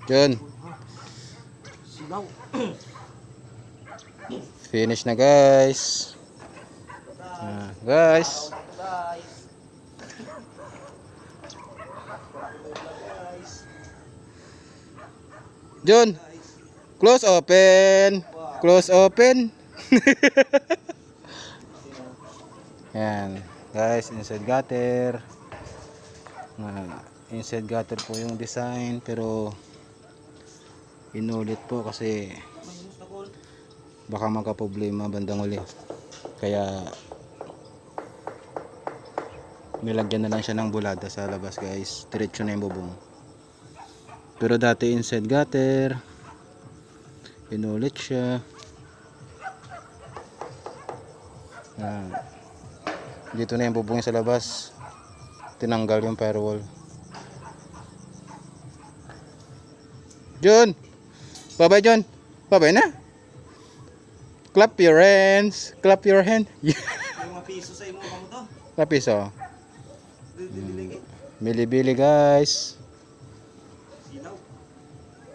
Yun. Finish na guys. Guys. John. Close open. Close open. Yan. Guys, inside gutter. Inside gutter po yung design pero inulit po kasi baka magka-problema bandang uli. Kaya nilagyan na lang siya ng bulada sa labas guys. Diretso na yung bubong. Pero dati inside gutter. Inulit siya. Dito na yung bubong sa labas. Tinanggal yung firewall. John! Bye-bye John! Bye-bye na! Clap your hands! Clap your hand! Yung mapiso sa imo mo to. Mapiso. Bili-bili guys!